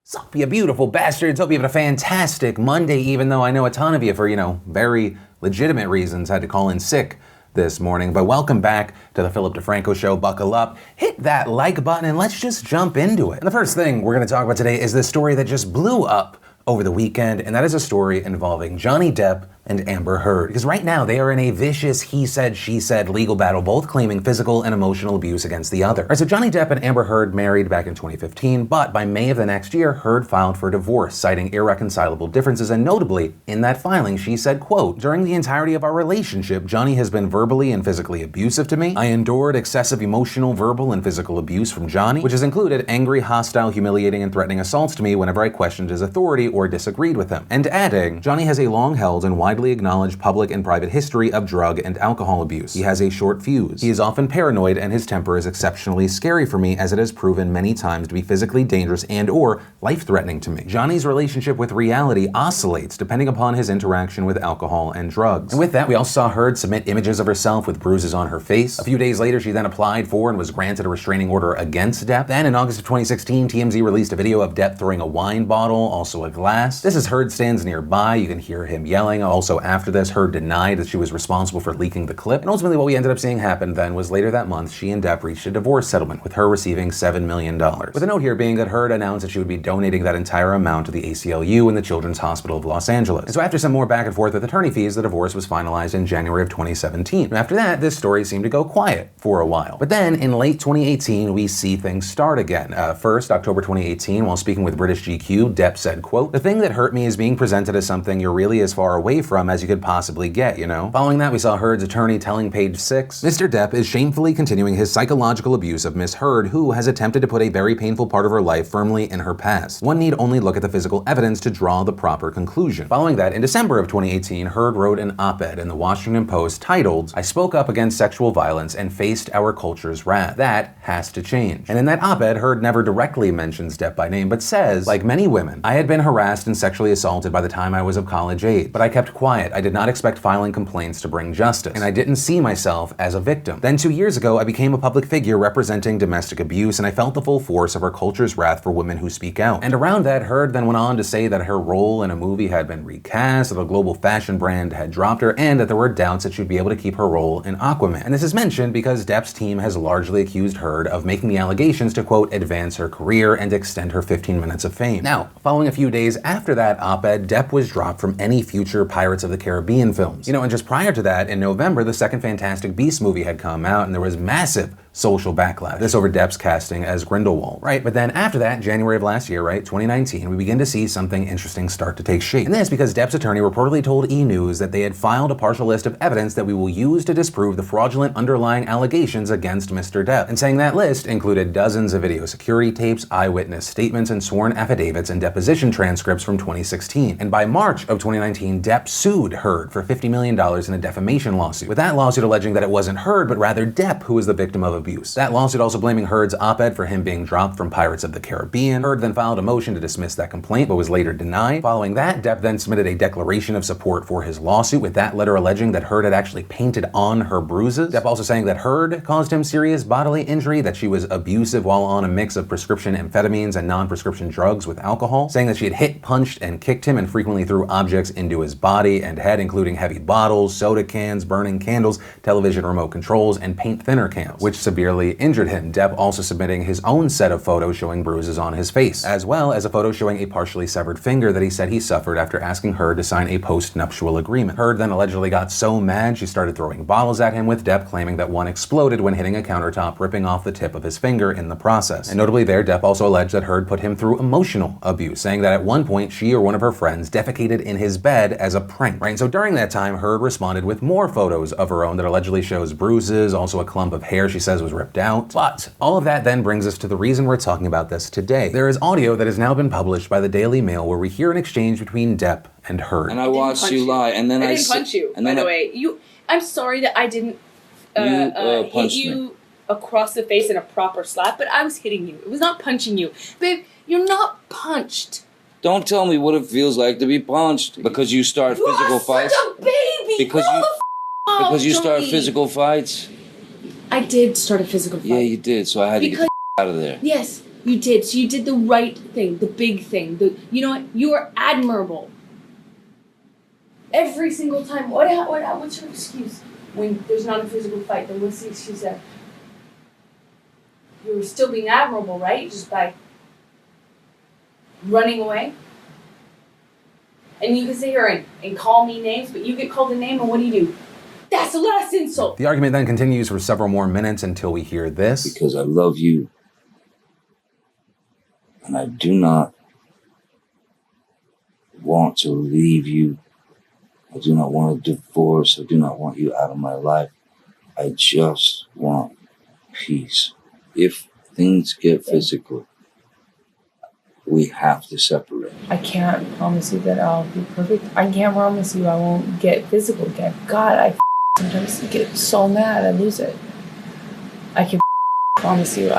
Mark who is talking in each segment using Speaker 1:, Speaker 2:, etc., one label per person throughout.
Speaker 1: Sup, you beautiful bastards. Hope you have a fantastic Monday, even though I know a ton of you, for, very legitimate reasons, had to call in sick this morning. But welcome back to the DeFranco Show. Buckle up, hit that like button, and let's just jump into it. And the first thing we're going to talk about today is this story that just blew up over the weekend, and that is a story involving Johnny Depp and Amber Heard. Because right now, they are in a vicious he said, she said legal battle, both claiming physical and emotional abuse against the other. So Johnny Depp and Amber Heard married back in 2015, but by May of the next year, Heard filed for divorce, citing irreconcilable differences, and notably, in that filing, she said, quote, "During the entirety of our relationship, Johnny has been verbally and physically abusive to me. I endured excessive emotional, verbal, and physical abuse from Johnny, which has included angry, hostile, humiliating, and threatening assaults to me whenever I questioned his authority or disagreed with him." And adding, "Johnny has a long-held and widely acknowledged public and private history of drug and alcohol abuse. He has a short fuse. He is often paranoid, and his temper is exceptionally scary for me, as it has proven many times to be physically dangerous and or life-threatening to me. Johnny's relationship with reality oscillates depending upon his interaction with alcohol and drugs." And with that, we also saw Heard submit images of herself with bruises on her face. A few days later, she then applied for and was granted a restraining order against Depp. Then in August of 2016, TMZ released a video of Depp throwing a wine bottle, also a glass. This is Heard stands nearby. You can hear him yelling. Also after this, Heard denied that she was responsible for leaking the clip. And ultimately what we ended up seeing happen then was later that month, she and Depp reached a divorce settlement, with her receiving $7 million. With a note here being that Heard announced that she would be donating that entire amount to the ACLU and the Children's Hospital of Los Angeles. And so after some more back and forth with attorney fees, the divorce was finalized in January of 2017. And after that, this story seemed to go quiet for a while. But then in late 2018, we see things start again. First, October 2018, while speaking with British GQ, Depp said, quote, "The thing that hurt me is being presented as something you're really as far away from as you could possibly get, you know?" Following that, we saw Heard's attorney telling Page Six, "Mr. Depp is shamefully continuing his psychological abuse of Miss Heard, who has attempted to put a very painful part of her life firmly in her past. One need only look at the physical evidence to draw the proper conclusion." Following that, in December of 2018, Heard wrote an op-ed in the Washington Post titled, "I spoke up against sexual violence and faced our culture's wrath. That has to change." And in that op-ed, Heard never directly mentions Depp by name, but says, "Like many women, I had been harassed and sexually assaulted by the time I was of college age, but I kept quiet. I did not expect filing complaints to bring justice, and I didn't see myself as a victim. Then 2 years ago, I became a public figure representing domestic abuse, and I felt the full force of our culture's wrath for women who speak out." And around that, Heard then went on to say that her role in a movie had been recast, that a global fashion brand had dropped her, and that there were doubts that she'd be able to keep her role in Aquaman. And this is mentioned because Depp's team has largely accused Heard of making the allegations to, quote, "advance her career and extend her 15 minutes of fame." Now, following a few days after that op-ed, Depp was dropped from any future Pirates of the Caribbean films. And just prior to that, in November, the second Fantastic Beasts movie had come out, and there was massive social backlash. This over Depp's casting as Grindelwald, right? But then after that, January of last year, right, 2019, we begin to see something interesting start to take shape. And this because Depp's attorney reportedly told E! News that they had filed a partial list of evidence that we will use to disprove the fraudulent underlying allegations against Mr. Depp. And saying that list included dozens of video security tapes, eyewitness statements, and sworn affidavits and deposition transcripts from 2016. And by March of 2019, Depp sued Heard for $50 million in a defamation lawsuit, with that lawsuit alleging that it wasn't Heard, but rather Depp who was the victim of abuse. That lawsuit also blaming Heard's op-ed for him being dropped from Pirates of the Caribbean. Heard then filed a motion to dismiss that complaint, but was later denied. Following that, Depp then submitted a declaration of support for his lawsuit, with that letter alleging that Heard had actually painted on her bruises. Depp also saying that Heard caused him serious bodily injury, that she was abusive while on a mix of prescription amphetamines and non-prescription drugs with alcohol, saying that she had hit, punched, and kicked him and frequently threw objects into his body and head, including heavy bottles, soda cans, burning candles, television remote controls, and paint thinner cans, which severely injured him. Depp also submitting his own set of photos showing bruises on his face, as well as a photo showing a partially severed finger that he said he suffered after asking Heard to sign a post-nuptial agreement. Heard then allegedly got so mad she started throwing bottles at him, with Depp claiming that one exploded when hitting a countertop, ripping off the tip of his finger in the process. And notably there, Depp also alleged that Heard put him through emotional abuse, saying that at one point she or one of her friends defecated in his bed as a prank, right? And so during that time, Heard responded with more photos of her own that allegedly shows bruises, also a clump of hair she says was ripped out. But all of that then brings us to the reason we're talking about this today. There is audio that has now been published by the Daily Mail where we hear an exchange between Depp and Heard.
Speaker 2: And I watched you lie, and then I
Speaker 3: didn't punch you. By the way, I'm sorry that I didn't hit you across the face in a proper slap, but I was hitting you. It was not punching you, babe. You're not punched.
Speaker 2: Don't tell me what it feels like to be punched because you start physical fights.
Speaker 3: Such a baby.
Speaker 2: Because you start physical fights.
Speaker 3: I did start a physical fight.
Speaker 2: Yeah, you did. So I had to get the out of there.
Speaker 3: Yes, You did. So you did the right thing, the big thing. You know what? You are admirable. Every single time. What's your excuse when there's not a physical fight? Then what's the excuse there? You're still being admirable, right? Just by running away. And you can sit here and call me names, but you get called a name, and what do? That's the last insult.
Speaker 1: The argument then continues for several more minutes until we hear this.
Speaker 2: Because I love you. And I do not want to leave you. I do not want a divorce. I do not want you out of my life. I just want peace. If things get physical, we have to separate.
Speaker 4: I can't promise you that I'll be perfect. I can't promise you I won't get physical again. God, I sometimes get so mad I lose it. I can promise you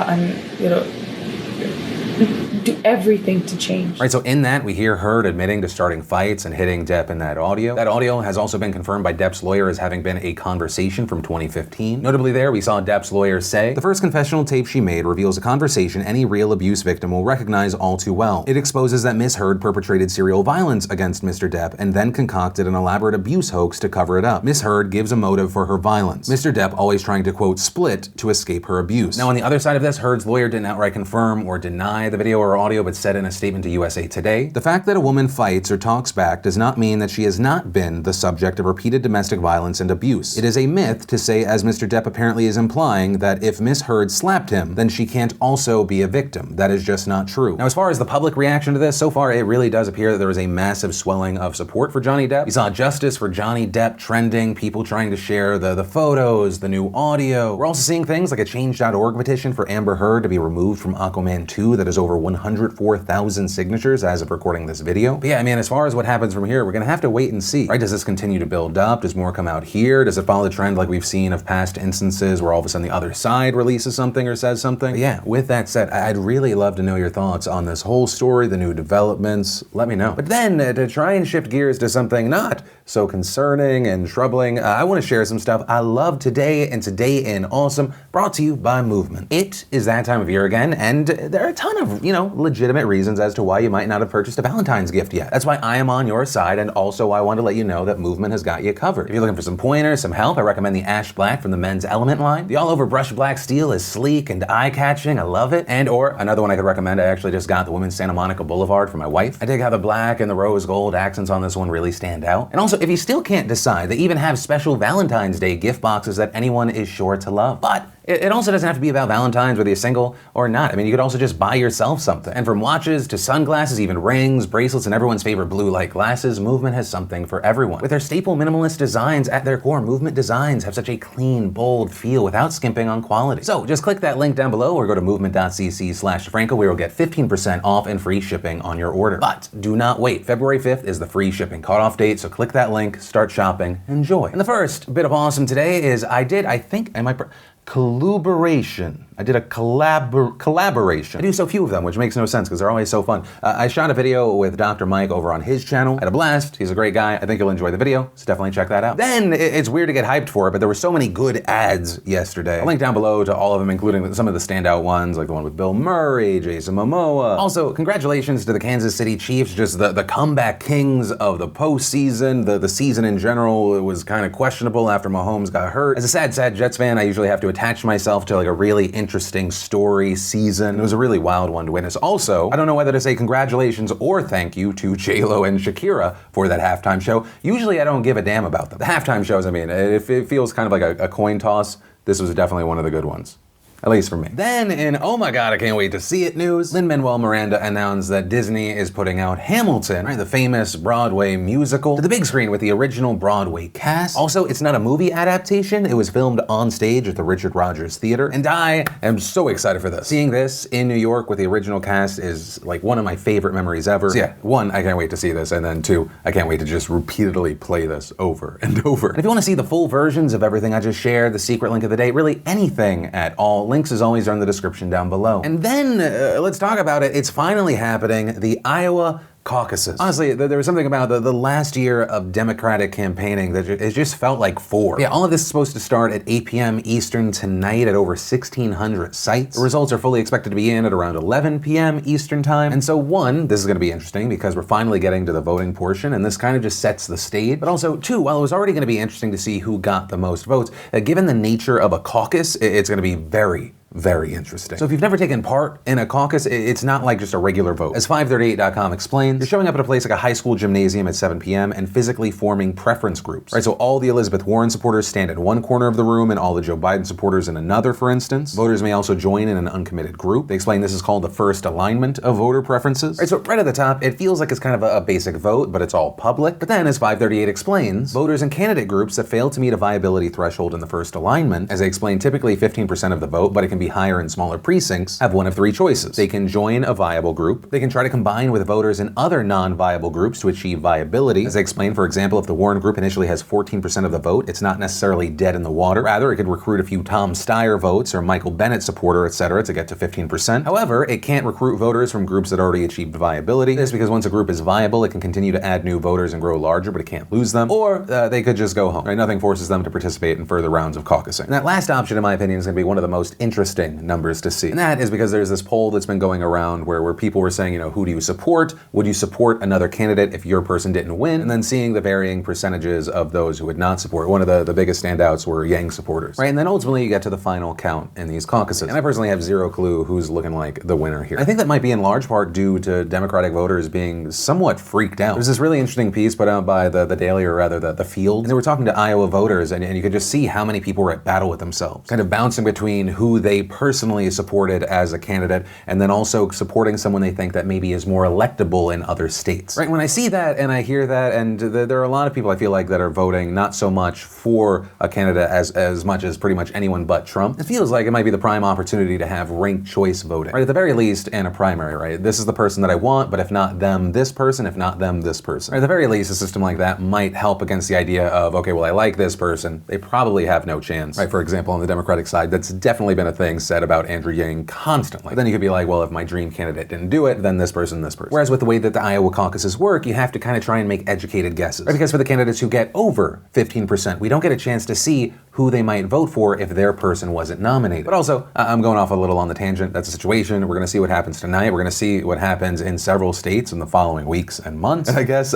Speaker 4: do everything to change.
Speaker 1: Right, so in that, we hear Heard admitting to starting fights and hitting Depp in that audio. That audio has also been confirmed by Depp's lawyer as having been a conversation from 2015. Notably there, we saw Depp's lawyer say, "The first confessional tape she made reveals a conversation any real abuse victim will recognize all too well. It exposes that Miss Heard perpetrated serial violence against Mr. Depp and then concocted an elaborate abuse hoax to cover it up. Miss Heard gives a motive for her violence. Mr. Depp always trying to, quote, split to escape her abuse." Now, on the other side of this, Heard's lawyer didn't outright confirm or deny the video or audio, but said in a statement to USA Today, "The fact that a woman fights or talks back does not mean that she has not been the subject of repeated domestic violence and abuse. It is a myth to say, as Mr. Depp apparently is implying, that if Miss Heard slapped him, then she can't also be a victim. That is just not true." Now, as far as the public reaction to this, so far it really does appear that there was a massive swelling of support for Johnny Depp. We saw justice for Johnny Depp trending, people trying to share the photos, the new audio. We're also seeing things like a Change.org petition for Amber Heard to be removed from Aquaman 2 that is over 104,000 signatures as of recording this video. But yeah, I mean, as far as what happens from here, we're gonna have to wait and see, right? Does this continue to build up? Does more come out here? Does it follow the trend like we've seen of past instances where all of a sudden the other side releases something or says something? But yeah, with that said, I'd really love to know your thoughts on this whole story, the new developments. Let me know. But then to try and shift gears to something not so concerning and troubling, I want to share some stuff I love today and Today in Awesome, brought to you by Movement. It is that time of year again, and there are a ton of, legitimate reasons as to why you might not have purchased a Valentine's gift yet. That's why I am on your side, and also I want to let you know that Movement has got you covered. If you're looking for some pointers, some help, I recommend the Ash Black from the Men's Element line. The all-over brushed black steel is sleek and eye-catching. I love it. And or another one I could recommend, I actually just got the women's Santa Monica Boulevard for my wife. I dig how the black and the rose gold accents on this one really stand out. And also, if you still can't decide, they even have special Valentine's Day gift boxes that anyone is sure to love. But it also doesn't have to be about Valentine's, whether you're single or not. I mean, you could also just buy yourself something. And from watches to sunglasses, even rings, bracelets, and everyone's favorite blue light glasses, Movement has something for everyone. With their staple minimalist designs at their core, Movement designs have such a clean, bold feel without skimping on quality. So just click that link down below or go to movement.cc/DeFranco where you'll get 15% off and free shipping on your order. But do not wait. February 5th is the free shipping cutoff date, so click that link, start shopping, enjoy. And the first bit of awesome today is collaboration. I did a collaboration. I do so few of them, which makes no sense because they're always so fun. I shot a video with Dr. Mike over on his channel. I had a blast. He's a great guy. I think you'll enjoy the video, so definitely check that out. Then, it's weird to get hyped for it, but there were so many good ads yesterday. I'll link down below to all of them, including some of the standout ones, like the one with Bill Murray, Jason Momoa. Also, congratulations to the Kansas City Chiefs, just the comeback kings of the postseason. The season in general was kind of questionable after Mahomes got hurt. As a sad Jets fan, I usually have to attach myself to like a really interesting story season. It was a really wild one to witness. Also, I don't know whether to say congratulations or thank you to J-Lo and Shakira for that halftime show. Usually I don't give a damn about them. The halftime shows, I mean, it feels kind of like a coin toss. This was definitely one of the good ones. At least for me. Then in oh my god, I can't wait to see it news, Lin-Manuel Miranda announced that Disney is putting out Hamilton, right, the famous Broadway musical, to the big screen with the original Broadway cast. Also, it's not a movie adaptation, it was filmed on stage at the Richard Rodgers Theater, and I am so excited for this. Seeing this in New York with the original cast is like one of my favorite memories ever. So yeah, one, I can't wait to see this, and then two, I can't wait to just repeatedly play this over and over. And if you want to see the full versions of everything I just shared, the secret link of the day, really anything at all, links as always are in the description down below. And then, let's talk about it. It's finally happening. The Iowa caucuses. Honestly, there was something about the last year of Democratic campaigning that it just felt like 4. Yeah, all of this is supposed to start at 8 p.m. Eastern tonight at over 1,600 sites. The results are fully expected to be in at around 11 p.m. Eastern time. And so 1, this is gonna be interesting because we're finally getting to the voting portion, and this kind of just sets the stage. But also 2, while it was already gonna be interesting to see who got the most votes, given the nature of a caucus, it's gonna be very interesting. So if you've never taken part in a caucus, it's not like just a regular vote. As 538.com explains, you're showing up at a place like a high school gymnasium at 7 p.m. and physically forming preference groups. Right, so all the Elizabeth Warren supporters stand in one corner of the room and all the Joe Biden supporters in another, for instance. Voters may also join in an uncommitted group. They explain this is called the first alignment of voter preferences. Right, so right at the top, it feels like it's kind of a basic vote, but it's all public. But then, as 538 explains, voters and candidate groups that fail to meet a viability threshold in the first alignment, as they explain, typically 15% of the vote, but it can be higher in smaller precincts, have one of 3 choices. They can join a viable group, they can try to combine with voters in other non-viable groups to achieve viability. As I explained, for example, if the Warren group initially has 14% of the vote, it's not necessarily dead in the water. Rather, it could recruit a few Tom Steyer votes or Michael Bennet supporter, etc. to get to 15%. However, it can't recruit voters from groups that already achieved viability. This is because once a group is viable, it can continue to add new voters and grow larger, but it can't lose them. Or they could just go home. Right? Nothing forces them to participate in further rounds of caucusing. And that last option, in my opinion, is going to be one of the most interesting numbers to see. And that is because there's this poll that's been going around where people were saying, who do you support? Would you support another candidate if your person didn't win? And then seeing the varying percentages of those who would not support. One of the biggest standouts were Yang supporters, right? And then ultimately you get to the final count in these caucuses. And I personally have zero clue who's looking like the winner here. I think that might be in large part due to Democratic voters being somewhat freaked out. There's this really interesting piece put out by the Daily, or rather the Field. And they were talking to Iowa voters, and you could just see how many people were at battle with themselves, kind of bouncing between who they personally supported as a candidate and then also supporting someone they think that maybe is more electable in other states. Right? When I see that and I hear that, and there are a lot of people I feel like that are voting not so much for a candidate as much as pretty much anyone but Trump, it feels like it might be the prime opportunity to have ranked choice voting. Right? At the very least, in a primary, right? This is the person that I want, but if not them, this person, if not them, this person. Right? At the very least, a system like that might help against the idea of, okay, well, I like this person, they probably have no chance. Right? For example, on the Democratic side, that's definitely been a thing said about Andrew Yang constantly. But then you could be like, well, if my dream candidate didn't do it, then this person, this person. Whereas with the way that the Iowa caucuses work, you have to kind of try and make educated guesses. Right? Because for the candidates who get over 15%, we don't get a chance to see who they might vote for if their person wasn't nominated. But also, I'm going off a little on the tangent. That's a situation. We're going to see what happens tonight. We're going to see what happens in several states in the following weeks and months. And I guess,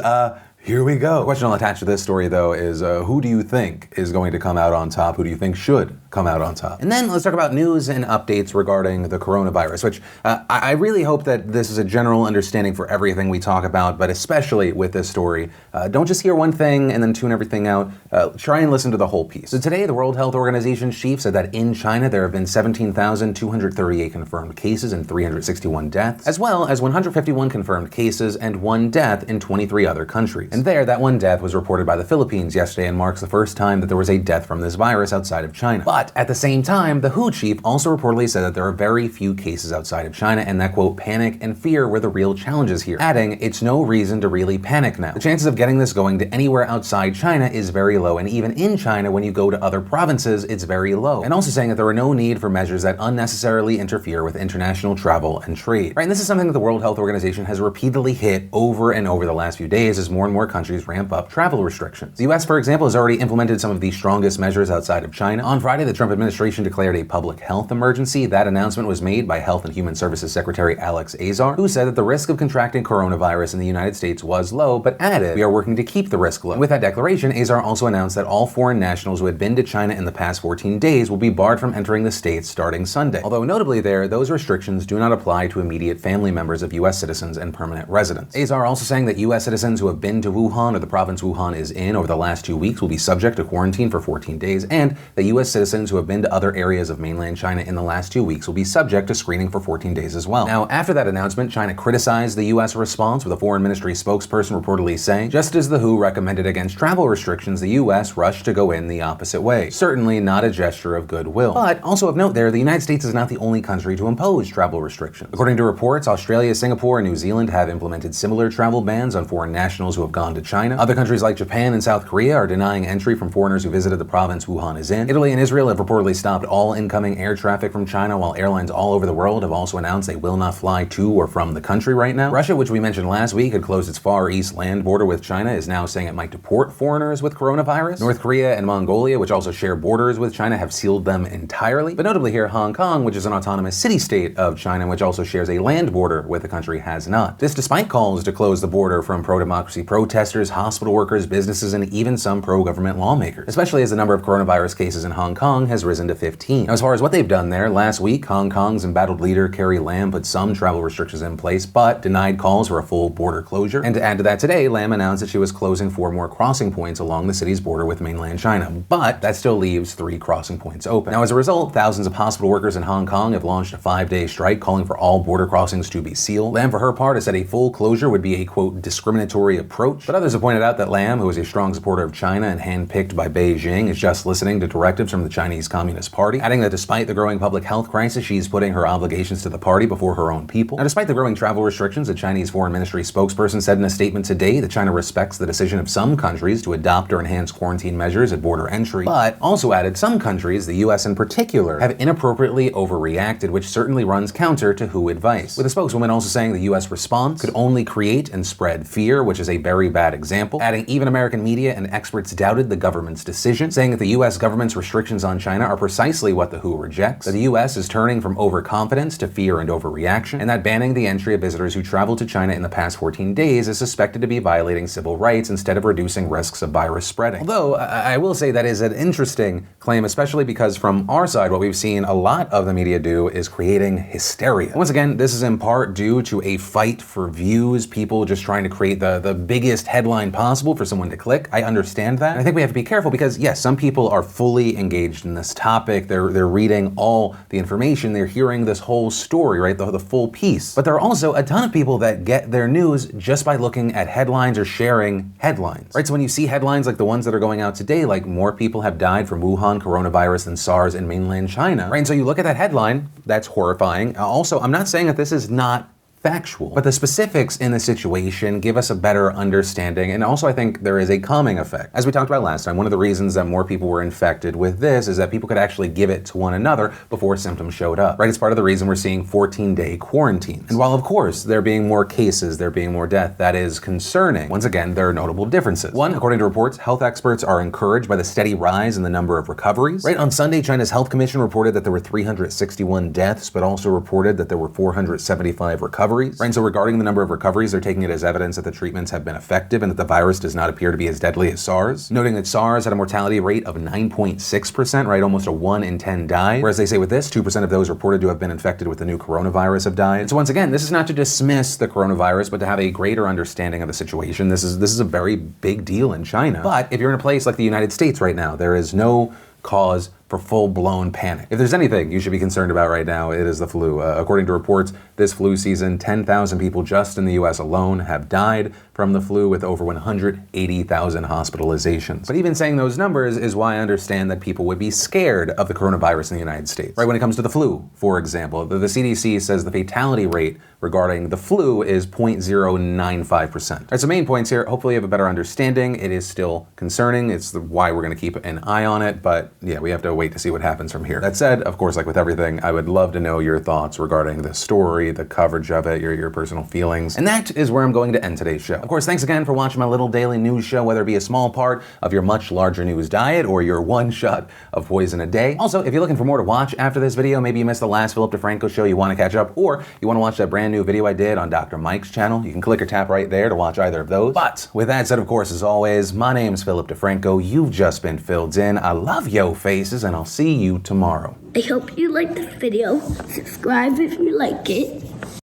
Speaker 1: here we go. The question I'll attach to this story, though, is who do you think is going to come out on top? Who do you think should come out on top? And then let's talk about news and updates regarding the coronavirus, which I really hope that this is a general understanding for everything we talk about, but especially with this story. Don't just hear one thing and then tune everything out. Try and listen to the whole piece. So today, the World Health Organization's chief said that in China, there have been 17,238 confirmed cases and 361 deaths, as well as 151 confirmed cases and 1 death in 23 other countries. And there, that 1 death was reported by the Philippines yesterday and marks the first time that there was a death from this virus outside of China. But at the same time, the WHO chief also reportedly said that there are very few cases outside of China and that, quote, panic and fear were the real challenges here, adding, it's no reason to really panic now. The chances of getting this going to anywhere outside China is very low, and even in China, when you go to other provinces, it's very low. And also saying that there are no need for measures that unnecessarily interfere with international travel and trade. Right, and this is something that the World Health Organization has repeatedly hit over and over the last few days as more and more countries ramp up travel restrictions. The US, for example, has already implemented some of the strongest measures outside of China. On Friday, the Trump administration declared a public health emergency. That announcement was made by Health and Human Services Secretary Alex Azar, who said that the risk of contracting coronavirus in the United States was low, but added, we are working to keep the risk low. With that declaration, Azar also announced that all foreign nationals who had been to China in the past 14 days will be barred from entering the states starting Sunday. Although notably there, those restrictions do not apply to immediate family members of US citizens and permanent residents. Azar also saying that US citizens who have been to Wuhan or the province Wuhan is in over the last 2 weeks will be subject to quarantine for 14 days, and that US citizens who have been to other areas of mainland China in the last 2 weeks will be subject to screening for 14 days as well. Now, after that announcement, China criticized the US response, with a foreign ministry spokesperson reportedly saying, just as the WHO recommended against travel restrictions, the US rushed to go in the opposite way. Certainly not a gesture of goodwill. But also of note there, the United States is not the only country to impose travel restrictions. According to reports, Australia, Singapore, and New Zealand have implemented similar travel bans on foreign nationals who have gone to China. Other countries like Japan and South Korea are denying entry from foreigners who visited the province Wuhan is in. Italy and Israel have reportedly stopped all incoming air traffic from China, while airlines all over the world have also announced they will not fly to or from the country right now. Russia, which we mentioned last week, had closed its Far East land border with China, is now saying it might deport foreigners with coronavirus. North Korea and Mongolia, which also share borders with China, have sealed them entirely. But notably here, Hong Kong, which is an autonomous city-state of China, which also shares a land border with the country, has not. This despite calls to close the border from pro-democracy protesters, hospital workers, businesses, and even some pro-government lawmakers, especially as the number of coronavirus cases in Hong Kong has risen to 15. Now, as far as what they've done there, last week, Hong Kong's embattled leader Carrie Lam put some travel restrictions in place, but denied calls for a full border closure. And to add to that today, Lam announced that she was closing 4 more crossing points along the city's border with mainland China, but that still leaves 3 crossing points open. Now, as a result, thousands of hospital workers in Hong Kong have launched a 5-day strike calling for all border crossings to be sealed. Lam, for her part, has said a full closure would be a, quote, discriminatory approach. But others have pointed out that Lam, who is a strong supporter of China and handpicked by Beijing, is just listening to directives from the Chinese Communist Party, adding that despite the growing public health crisis, she's putting her obligations to the party before her own people. Now, despite the growing travel restrictions, the Chinese Foreign Ministry spokesperson said in a statement today that China respects the decision of some countries to adopt or enhance quarantine measures at border entry, but also added some countries, the US in particular, have inappropriately overreacted, which certainly runs counter to WHO advice. With the spokeswoman also saying the US response could only create and spread fear, which is a very bad example, adding even American media and experts doubted the government's decision, saying that the US government's restrictions on China are precisely what the WHO rejects, that the US is turning from overconfidence to fear and overreaction, and that banning the entry of visitors who traveled to China in the past 14 days is suspected to be violating civil rights instead of reducing risks of virus spreading. Although, I will say that is an interesting claim, especially because from our side, what we've seen a lot of the media do is creating hysteria. Once again, this is in part due to a fight for views, people just trying to create the biggest headline possible for someone to click. I understand that. And I think we have to be careful because, yes, some people are fully engaged in this topic. They're reading all the information. They're hearing this whole story, right? The full piece. But there are also a ton of people that get their news just by looking at headlines or sharing headlines, right? So when you see headlines like the ones that are going out today, like more people have died from Wuhan coronavirus than SARS in mainland China, right? And so you look at that headline, that's horrifying. Also, I'm not saying that this is not factual, but the specifics in the situation give us a better understanding, and also I think there is a calming effect. As we talked about last time, one of the reasons that more people were infected with this is that people could actually give it to one another before symptoms showed up, right? It's part of the reason we're seeing 14-day quarantines. And while of course there being more cases, there being more death, that is concerning, once again, there are notable differences. One, according to reports, health experts are encouraged by the steady rise in the number of recoveries. Right, on Sunday, China's Health Commission reported that there were 361 deaths, but also reported that there were 475 recoveries. Right, so regarding the number of recoveries, they're taking it as evidence that the treatments have been effective and that the virus does not appear to be as deadly as SARS, noting that SARS had a mortality rate of 9.6%, right, almost a 1 in 10 died, whereas they say with this, 2% of those reported to have been infected with the new coronavirus have died. So once again, this is not to dismiss the coronavirus, but to have a greater understanding of the situation. This is a very big deal in China. But if you're in a place like the United States right now, there is no cause for full-blown panic. If there's anything you should be concerned about right now, it is the flu. According to reports, this flu season, 10,000 people just in the US alone have died from the flu, with over 180,000 hospitalizations. But even saying those numbers is why I understand that people would be scared of the coronavirus in the United States. Right, when it comes to the flu, for example, the CDC says the fatality rate regarding the flu is 0.095%. Right, so main points here, hopefully you have a better understanding. It is still concerning. It's why we're gonna keep an eye on it, but yeah, we have to wait to see what happens from here. That said, of course, like with everything, I would love to know your thoughts regarding the story, the coverage of it, your personal feelings. And that is where I'm going to end today's show. Of course, thanks again for watching my little daily news show, whether it be a small part of your much larger news diet or your one shot of poison a day. Also, if you're looking for more to watch after this video, maybe you missed the last Philip DeFranco show, you want to catch up, or you want to watch that brand new video I did on Dr. Mike's channel, you can click or tap right there to watch either of those. But with that said, of course, as always, my name's Philip DeFranco. You've just been filled in. I love yo faces, and I'll see you tomorrow.
Speaker 5: I hope you liked the video. Subscribe if you like it.